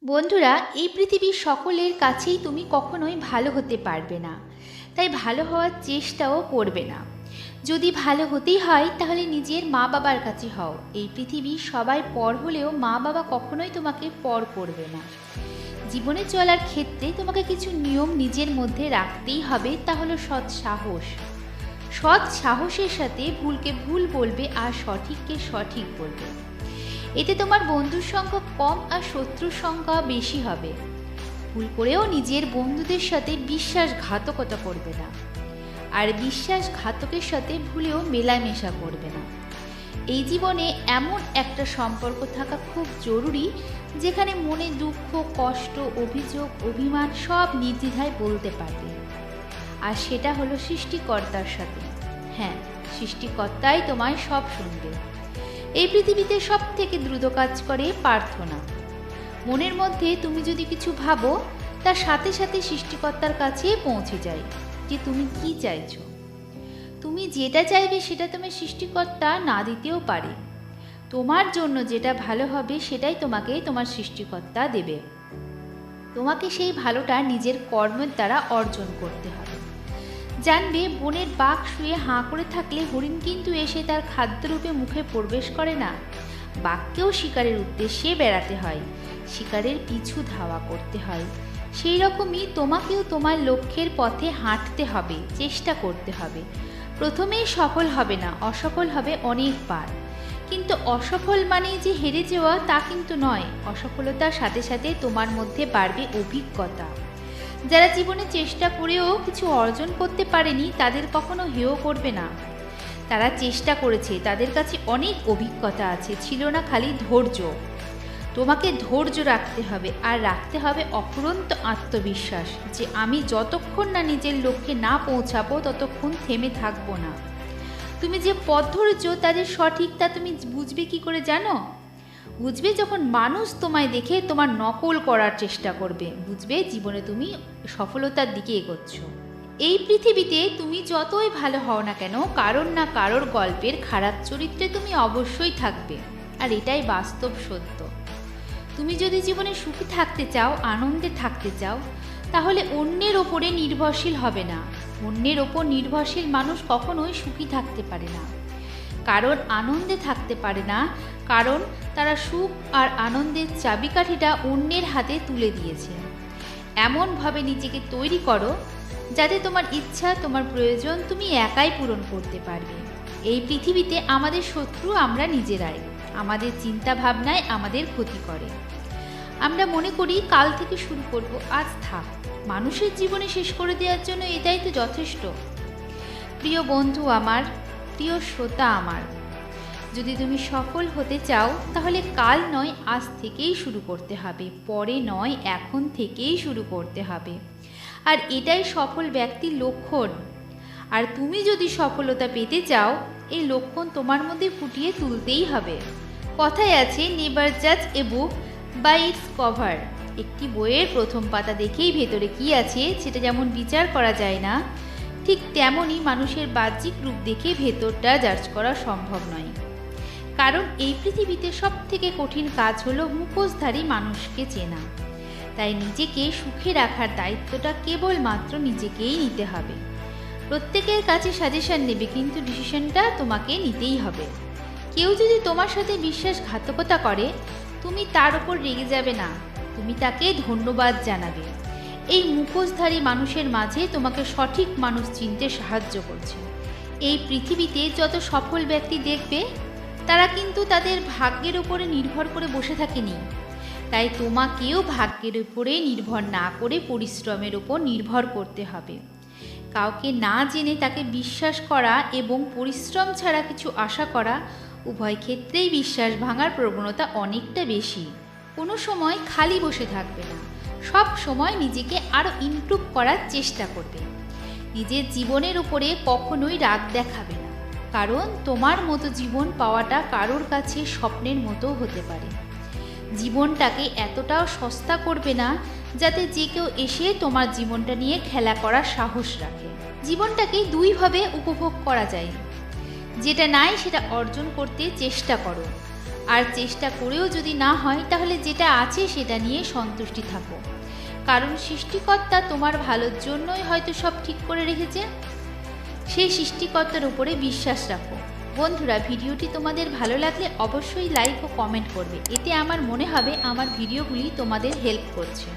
বন্ধুরা, এই পৃথিবীর সকলের কাছেই তুমি কখনোই ভালো হতে পারবে না, তাই ভালো হওয়ার চেষ্টাও করবে না। যদি ভালো হতেই হয় তাহলে নিজের মা বাবার কাছে হও। এই পৃথিবীর সবাই পর হলেও মা বাবা কখনোই তোমাকে পর করবে না। জীবনে চলার ক্ষেত্রে তোমাকে কিছু নিয়ম নিজের মধ্যে রাখতেই হবে, তা হলো সৎ সাহস। সৎ সাহসের সাথে ভুলকে ভুল বলবে আর সঠিককে সঠিক বলবে। এতে তোমার বন্ধুর সংখ্যা কম আর শত্রুর সংখ্যা বেশি হবে। ভুল করেও নিজের বন্ধুদের সাথে বিশ্বাসঘাতকতা করবে না, আর বিশ্বাসঘাতকের সাথে ভুলেও মেলামেশা করবে না। এই জীবনে এমন একটা সম্পর্ক থাকা খুব জরুরি, যেখানে মনে দুঃখ, কষ্ট, অভিযোগ, অভিমান সব নির্দ্বিধায় বলতে পারবে। আর সেটা হলো সৃষ্টিকর্তার সাথে। হ্যাঁ, সৃষ্টিকর্তাই তোমায় সব শুনবে। এই পৃথিবীতে সব থেকে দ্রুত কাজ করে প্রার্থনা। মনের মধ্যে তুমি যদি কিছু ভাবো, তার সাথে সাথে সৃষ্টিকর্তার কাছে পৌঁছে যায় যে তুমি কি চাইছো। তুমি যেটা চাইবে সেটা তোমার সৃষ্টিকর্তা না দিতেও পারে। তোমার জন্য যেটা ভালো হবে সেটাই তোমাকে তোমার সৃষ্টিকর্তা দেবে। তোমাকে সেই ভালোটা নিজের কর্মের দ্বারা অর্জন করতে হবে। জানবে, বনের বাঘ শুয়ে হাঁ করে থাকলে হরিণ কিন্তু এসে তার খাদ্যরূপে মুখে প্রবেশ করে না। বাঘকেও শিকারের উদ্দেশ্যে বেড়াতে হয়, শিকারের পিছু ধাওয়া করতে হয়। সেই রকমই তোমাকেও তোমার লক্ষ্যের পথে হাঁটতে হবে, চেষ্টা করতে হবে। প্রথমেই সফল হবে না, অসফল হবে অনেকবার। কিন্তু অসফল মানেই যে হেরে যাওয়া তা কিন্তু নয়। অসফলতার সাথে সাথে তোমার মধ্যে বাড়বে অভিজ্ঞতা। যারা জীবনে চেষ্টা করেও কিছু অর্জন করতে পারেনি তাদের কখনো হেয় করবে না। তারা চেষ্টা করেছে, তাদের কাছে অনেক অভিজ্ঞতা আছে, ছিল না খালি ধৈর্য। তোমাকে ধৈর্য রাখতে হবে, আর রাখতে হবে অফুরন্ত আত্মবিশ্বাস যে আমি যতক্ষণ না নিজের লক্ষ্যে না পৌঁছাবো ততক্ষণ থেমে থাকবো না। তুমি যে পথ ধরেছ তা যে সঠিক তা তুমি বুঝবে কি করে জানো? বুঝবে যখন মানুষ তোমায় দেখে তোমার নকল করার চেষ্টা করবে। বুঝবে জীবনে তুমি সফলতার দিকে এগোচ্ছ। এই পৃথিবীতে তুমি যতই ভালো হও না কেন, কারোর না কারোর গল্পের খারাপ চরিত্রে তুমি অবশ্যই থাকবে, আর এটাই বাস্তব সত্য। তুমি যদি জীবনে সুখী থাকতে চাও, আনন্দে থাকতে চাও, তাহলে অন্যের ওপরে নির্ভরশীল হবে না। অন্যের ওপর নির্ভরশীল মানুষ কখনোই সুখী থাকতে পারে না, কারণ আনন্দে থাকতে পারে না, কারণ তারা সুখ আর আনন্দের চাবিকাঠিটা অন্যের হাতে তুলে দিয়েছে। এমনভাবে নিজেকে তৈরি করো যাতে তোমার ইচ্ছা, তোমার প্রয়োজন তুমি একাই পূরণ করতে পারবে। এই পৃথিবীতে আমাদের শত্রু আমরা নিজেরাই। আমাদের চিন্তা ভাবনায় আমাদের ক্ষতি করে। আমরা মনে করি কাল থেকে শুরু করব, আজ থাক। মানুষের জীবনে শেষ করে দেওয়ার জন্য এটাই তো যথেষ্ট। প্রিয় বন্ধু আমার, প্রিয় শ্রোতা আমার, যদি তুমি সফল হতে চাও তাহলে কাল নয় আজ থেকেই শুরু করতে হবে, পরে নয় এখন থেকেই শুরু করতে হবে। আর এটাই সফল ব্যক্তির লক্ষণ। আর তুমি যদি সফলতা পেতে চাও, এই লক্ষণ তোমার মধ্যে ফুটিয়ে তুলতেই হবে। কথায় আছে, নেভার জাজ এ বুক বাই ইটস কভার। একটি বইয়ের প্রথম পাতা দেখেই ভেতরে কি আছে সেটা যেমন বিচার করা যায় না, ঠিক তেমনই মানুষের বাহ্যিক রূপ দেখে ভেতরটা জাজ করা সম্ভব নয়। কারণ এই পৃথিবীতে সব থেকে কঠিন কাজ হলো মুখোশধারী মানুষকে চেনা। তাই নিজেকে সুখে রাখার দায়িত্বটা কেবলমাত্র নিজেকেই নিতে হবে। প্রত্যেকের কাছে সাজেশন নেবে, কিন্তু ডিসিশনটা তোমাকে নিতেই হবে। কেউ যদি তোমার সাথে বিশ্বাসঘাতকতা করে, তুমি তার উপর রেগে যাবে না, তুমি তাকে ধন্যবাদ জানাবে। এই মুখোশধারী মানুষের মাঝে তোমাকে সঠিক মানুষ চিনতে সাহায্য করছে। এই পৃথিবীতে যত সফল ব্যক্তি দেখবে, তারা কিন্তু তাদের ভাগ্যের উপরে নির্ভর করে বসে থাকেনি। তাই তোমাকেও ভাগ্যের উপরে নির্ভর না করে পরিশ্রমের উপর নির্ভর করতে হবে। কাউকে না জেনে তাকে বিশ্বাস করা এবং পরিশ্রম ছাড়া কিছু আশা করা, উভয় ক্ষেত্রেই বিশ্বাস ভাঙার প্রবণতা অনেকটা বেশি। কোনো সময় খালি বসে থাকবে না, সব সময় নিজেকে আরও ইমপ্রুভ করার চেষ্টা করবে। নিজের জীবনের উপরে কখনোই রাগ দেখাবে না, কারণ তোমার মতো জীবন পাওয়াটা কারোর কাছে স্বপ্নের মতো হতে পারে। জীবনটাকে এতটাও সস্তা করবে না যাতে যে কেউ এসে তোমার জীবনটা নিয়ে খেলা করার সাহস রাখে। জীবনটাকে দুইভাবে উপভোগ করা যায়। যেটা নাই সেটা অর্জন করতে চেষ্টা করো, আর চেষ্টা করেও যদি না হয় তাহলে যেটা আছে সেটা নিয়ে সন্তুষ্টি থাকো, কারণ সৃষ্টিকর্তা তোমার ভালোর জন্যই হয়তো সব ঠিক করে রেখেছে। সেই সৃষ্টিকর্তার উপরে বিশ্বাস রাখো। বন্ধুরা, ভিডিওটি তোমাদের ভালো লাগলে অবশ্যই লাইক ও কমেন্ট করবে, এতে আমার মনে হবে আমার ভিডিওগুলি তোমাদের হেল্প করছে।